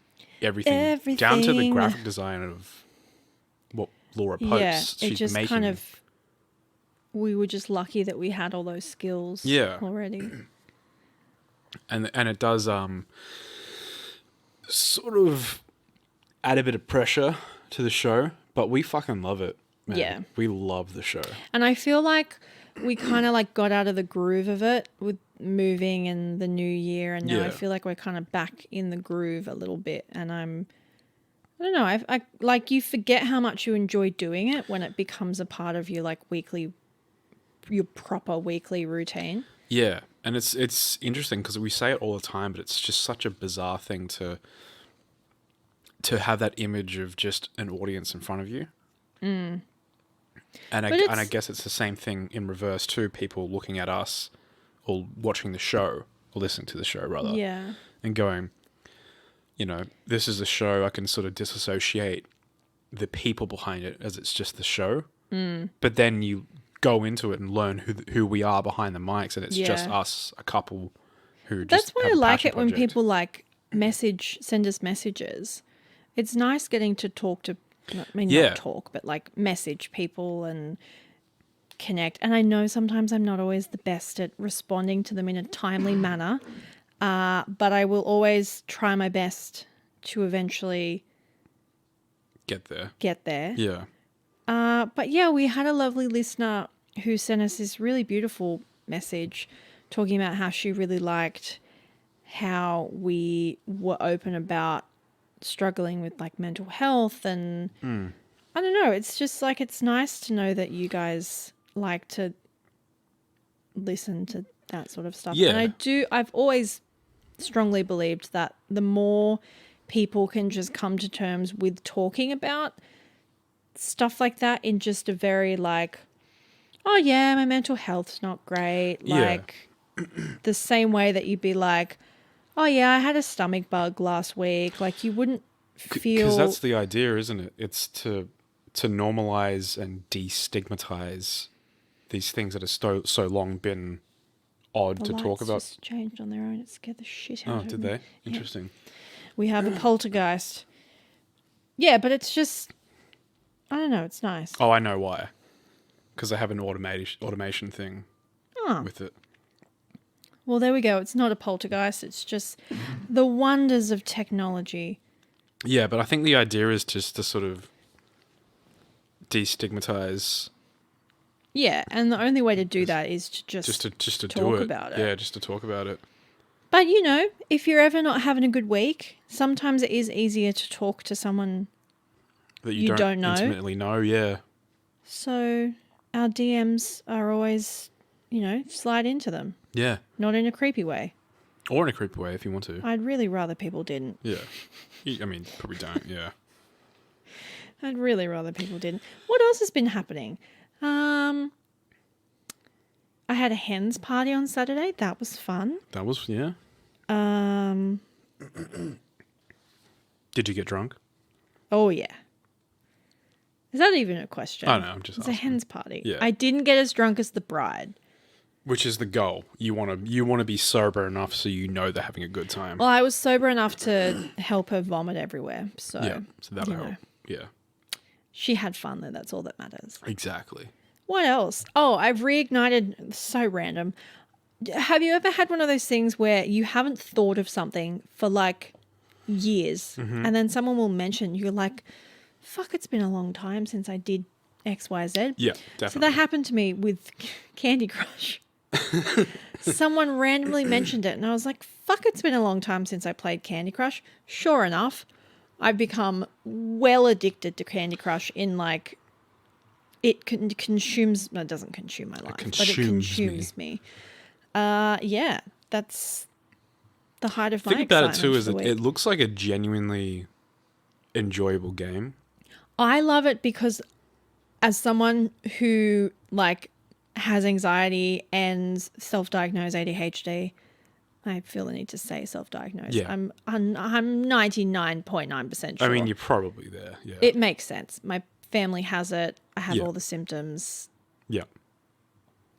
everything. Down to the graphic design of what Laura posts. Yeah, it She's just making. kind of... We were just lucky that we had all those skills already. And it does sort of add a bit of pressure to the show, but we fucking love it, man. Yeah. We love the show. And I feel like we kind of like got out of the groove of it with moving and the new year, and now I feel like we're kind of back in the groove a little bit, and I don't know, I like, you forget how much you enjoy doing it when it becomes a part of your like your proper weekly routine. Yeah, and it's interesting because we say it all the time, but it's just such a bizarre thing to have that image of just an audience in front of you. And I guess it's the same thing in reverse too. People looking at us or watching the show or listening to the show rather. Yeah. And going, you know, this is a show. I can sort of disassociate the people behind it as it's just the show. But then you go into it and learn who we are behind the mics, and it's just us, a couple who just That's why have I a like passion it when project. people like send us messages. It's nice getting to talk to Yeah. not talk, but like message people and connect. And I know sometimes I'm not always the best at responding to them in a timely manner, but I will always try my best to eventually Get there. Yeah. Yeah. But yeah, we had a lovely listener who sent us this really beautiful message talking about how she really liked how we were open about struggling with like mental health and I don't know, it's just like it's nice to know that you guys like to listen to that sort of stuff. Yeah. And I've always strongly believed that the more people can just come to terms with talking about stuff like that in just a very like, oh yeah, my mental health's not great. Yeah. Like the same way that you'd be like, oh yeah, I had a stomach bug last week. Like you wouldn't feel... Because that's the idea, isn't it? It's to normalize and destigmatize these things that have so long been odd to talk about. Just changed on their own. It scared the shit out of me. Oh, did they? Interesting. Yeah. We have a poltergeist. Yeah, but it's just, I don't know, it's nice. Oh, I know why. Because I have an automation thing with it. Well, there we go. It's not a poltergeist. It's just the wonders of technology. Yeah, but I think the idea is just to sort of destigmatize. Yeah, and the only way to do that is to just to talk do it. about it. Yeah, just to talk about it. But, you know, if you're ever not having a good week, sometimes it is easier to talk to someone That you don't know. Intimately know, yeah. So our DMs are always, you know, slide into them. Yeah. Not in a creepy way. Or in a creepy way if you want to. I'd really rather people didn't. Yeah. I mean, probably don't, yeah. I'd really rather people didn't. What else has been happening? I had a hens party on Saturday. That was fun. That was, yeah. Did you get drunk? Oh, yeah. Is that even a question? I know, I'm just It's asking. a hens party. Yeah. I didn't get as drunk as the bride. Which is the goal. You want to be sober enough so you know they're having a good time. Well, I was sober enough to help her vomit everywhere. So, yeah, so that'll you know. help. Yeah. She had fun, though. That's all that matters. Exactly. What else? Oh, I've reignited. So random. Have you ever had one of those things where you haven't thought of something for like years and then someone will mention, you're like, fuck, it's been a long time since I did X, Y, Z. Yeah, definitely. So that happened to me with Candy Crush. Someone randomly mentioned it and I was like, fuck, it's been a long time since I played Candy Crush. Sure enough, I've become well addicted to Candy Crush in like, it consumes, no, it doesn't consume my life, but it consumes me. Yeah, that's the height of my excitement. The thing about it too is it looks like a genuinely enjoyable game. I love it because as someone who like has anxiety and self-diagnosed ADHD, I feel the need to say self-diagnosed. Yeah. I'm 99.9% sure. I mean, you're probably there. Yeah. It makes sense. My family has it. I have Yeah. all the symptoms. Yeah.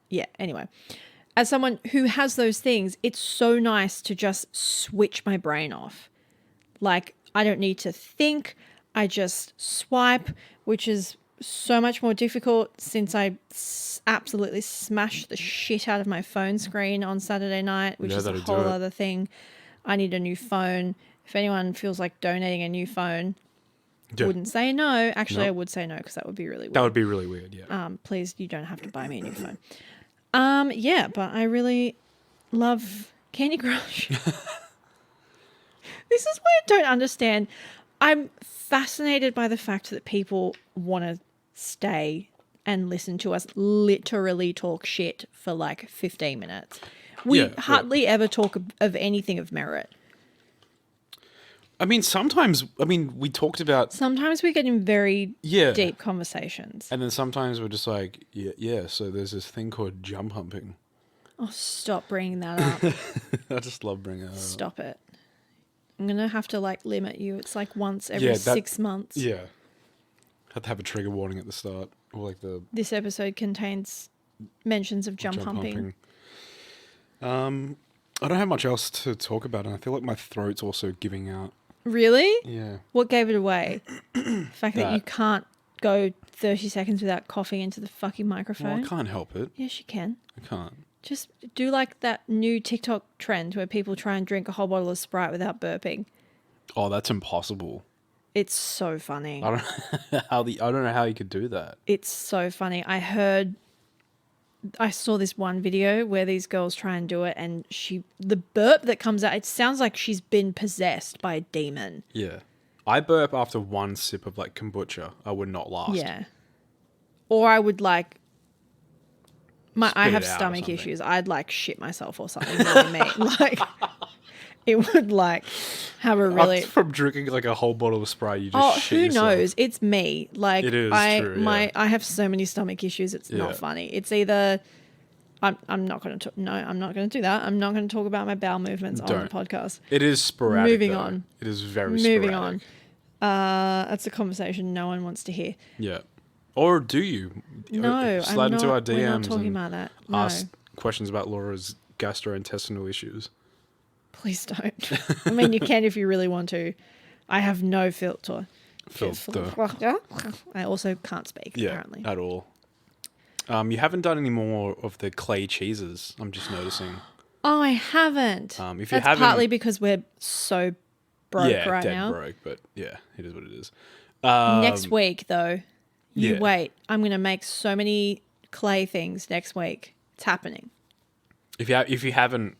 Yeah, anyway. As someone who has those things, it's so nice to just switch my brain off. Like, I don't need to think. I just swipe, which is so much more difficult since I absolutely smashed the shit out of my phone screen on Saturday night, which is a whole other thing. I need a new phone. If anyone feels like donating a new phone, wouldn't say no. Actually, I would say no because that would be really weird. That would be really weird, yeah. Please, you don't have to buy me a new phone. Yeah, but I really love Candy Crush. This is why I don't understand. I'm fascinated by the fact that people want to stay and listen to us literally talk shit for like 15 minutes. We hardly ever talk of anything of merit. I mean, sometimes, we talked about... Sometimes we get in very deep conversations. And then sometimes we're just like, yeah, so there's this thing called jump humping. Oh, stop bringing that up. I just love bringing it up. Stop it. I'm going to have to like limit you. It's like once every 6 months. Yeah. Have to have a trigger warning at the start. Or like This episode contains mentions of jump humping. I don't have much else to talk about, and I feel like my throat's also giving out. Really? Yeah. What gave it away? The fact that you can't go 30 seconds without coughing into the fucking microphone? Well, I can't help it. Yes, you can. I can't. Just do like that new TikTok trend where people try and drink a whole bottle of Sprite without burping. Oh, that's impossible. It's so funny. I don't know how you could do that. It's so funny. I saw this one video where these girls try and do it, and the burp that comes out, it sounds like she's been possessed by a demon. Yeah. I burp after one sip of like kombucha. I would not last. Yeah. Or I would like, I have it out or stomach something. issues. I'd like shit myself or something. Really mean. Like, it would like have a really. From drinking like a whole bottle of Sprite, you just shit who yourself. knows? It's me. Like It is true, yeah. I have so many stomach issues. It's not funny. It's either I'm not going to I'm not going to do that. I'm not going to talk about my bowel movements on the podcast. It is sporadic. Moving though. on. It is very Moving sporadic. on. That's a conversation no one wants to hear. Yeah. Or do you? No, Slide I'm into not. our DMs We're not talking and about that. No, ask questions about Laura's gastrointestinal issues. please don't. I mean, you can if you really want to. I have no filter. I also can't speak, apparently. At all. You haven't done any more of the clay cheeses, I'm just noticing. Oh, I haven't. If you That's haven't, partly because we're so broke right dead now. broke, but yeah, it is what it is. Next week, though, you yeah. wait. I'm going to make so many clay things next week. It's happening. If you haven't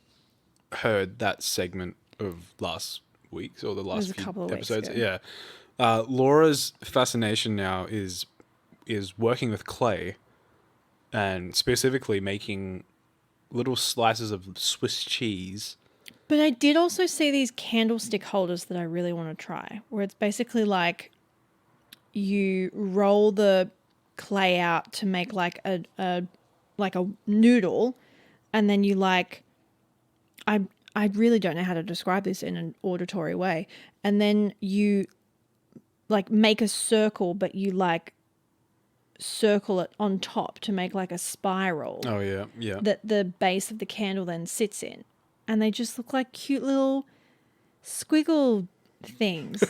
heard that segment of last week's or the last few couple of weeks episodes, ago. Laura's fascination now is working with clay and specifically making little slices of Swiss cheese. But I did also see these candlestick holders that I really want to try, where it's basically like you roll the clay out to make like a noodle, and then you like I really don't know how to describe this in an auditory way, and then you like make a circle, but you like circle it on top to make like a spiral. Oh yeah, yeah. That the base of the candle then sits in. And they just look like cute little squiggle things.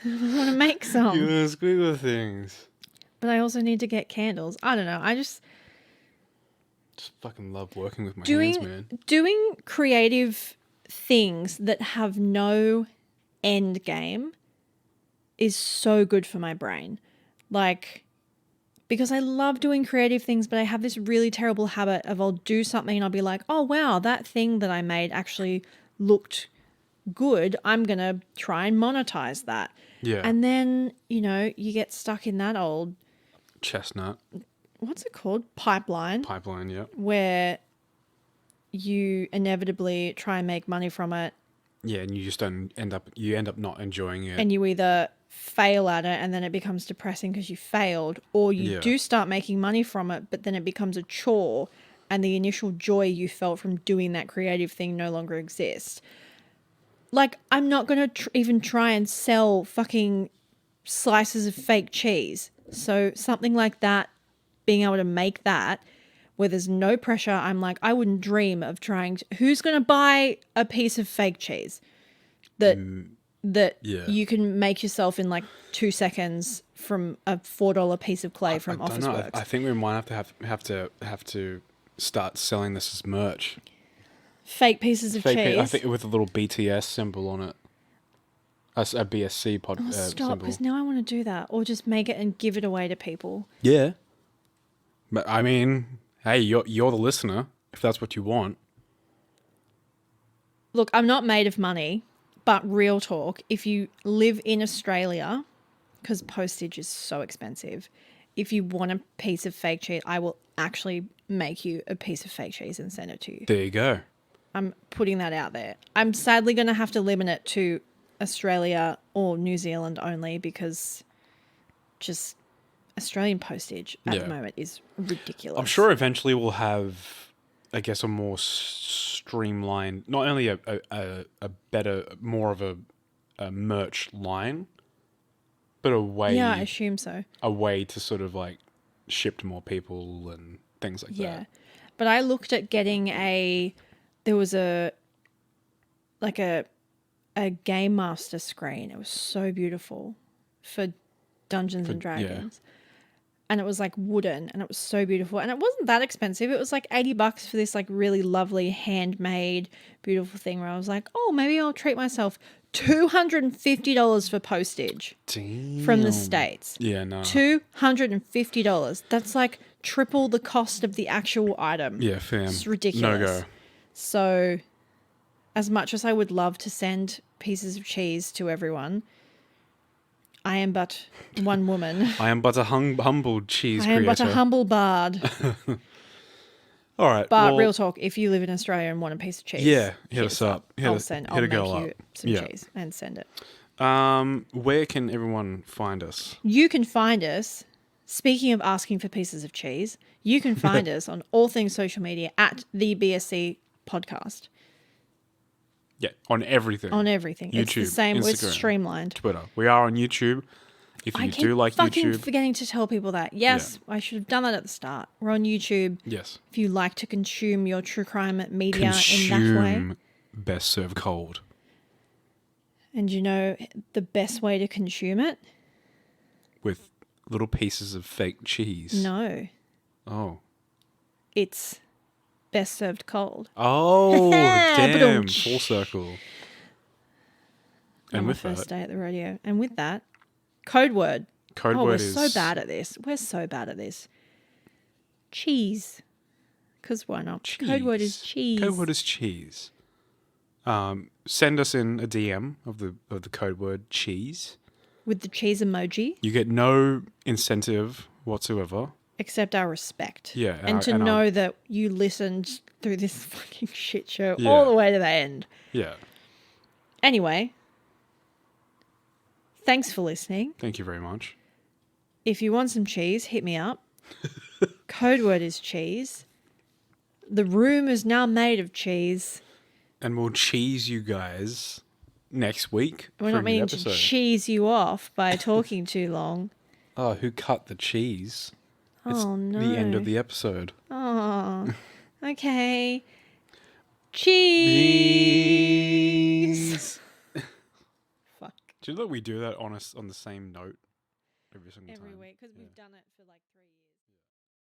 I want to make some. You little squiggle things. But I also need to get candles. I don't know. I just fucking love working with my hands, man. Doing creative things that have no end game is so good for my brain. Like, because I love doing creative things, but I have this really terrible habit of I'll do something and I'll be like, oh, wow, that thing that I made actually looked good. I'm going to try and monetize that. Yeah. And then, you get stuck in that old... Chestnut. What's it called? Pipeline, yeah. where you inevitably try and make money from it. Yeah, and you just don't end up not enjoying it. And you either fail at it and then it becomes depressing because you failed, or you do start making money from it, but then it becomes a chore and the initial joy you felt from doing that creative thing no longer exists. Like, I'm not going to even try and sell fucking slices of fake cheese. So something like that, being able to make that where there's no pressure, I'm like, I wouldn't dream of trying who's going to buy a piece of fake cheese that you can make yourself in like 2 seconds from a $4 piece of clay from Officeworks? I think we might have to start selling this as merch. Fake pieces of cheese. I think with a little BTS symbol on it. A BSC pod. Stop, symbol. because now I want to do that, or just make it and give it away to people. Yeah. But I mean, hey, you're the listener. If that's what you want. Look, I'm not made of money, but real talk, if you live in Australia, because postage is so expensive, if you want a piece of fake cheese, I will actually make you a piece of fake cheese and send it to you. There you go. I'm putting that out there. I'm sadly going to have to limit it to Australia or New Zealand only, because just Australian postage at the moment is ridiculous. I'm sure eventually we'll have, I guess, a more streamlined, not only a better, more of a merch line, but a way. Yeah, I assume so. A way to sort of like ship to more people and things like that. Yeah, but I looked at getting there was a a Game Master screen. It was so beautiful for Dungeons and Dragons. Yeah. And it was like wooden and it was so beautiful. And it wasn't that expensive. It was like $80 for this like really lovely handmade beautiful thing where I was like, oh, maybe I'll treat myself. $250 for postage. Damn. From the States. Yeah, no. $250. That's like triple the cost of the actual item. Yeah, fam. It's ridiculous. No go. So as much as I would love to send pieces of cheese to everyone, I am but one woman. I am but a humble cheese creator. I am but a humble bard. All right. But real talk, if you live in Australia and want a piece of cheese, hit us up. I'll make you some cheese and send it. Where can everyone find us? You can find us, speaking of asking for pieces of cheese, you can find us on all things social media at the BSC podcast. Yeah, on everything. On everything. YouTube, it's the same. Instagram, it's streamlined. Do we are on YouTube. If you do like fucking YouTube. Forgetting to tell people that. Yes, yeah. I should have done that at the start. We're on YouTube. Yes. If you like to consume your true crime media in that way. Best served cold. And you know the best way to consume it? With little pieces of fake cheese. No. Oh. It's best served cold. Oh, damn. Full circle. And on with my first day at the rodeo. And with that, code word. We're so bad at this. We're so bad at this. Cheese. Because why not? Cheese. Code word is cheese. Code word is cheese. Send us in a DM of the code word cheese. With the cheese emoji. You get no incentive whatsoever. Except our respect. Yeah. And to know that you listened through this fucking shit show all the way to the end. Yeah. Anyway. Thanks for listening. Thank you very much. If you want some cheese, hit me up. Code word is cheese. The room is now made of cheese. And we'll cheese you guys next week. We're not meaning to cheese you off by talking too long. Oh, who cut the cheese? It's no. The end of the episode. Oh, okay. Cheese. Fuck. Do you know that we do that on the same note every single time? Every week, because we've done it for like 3 years.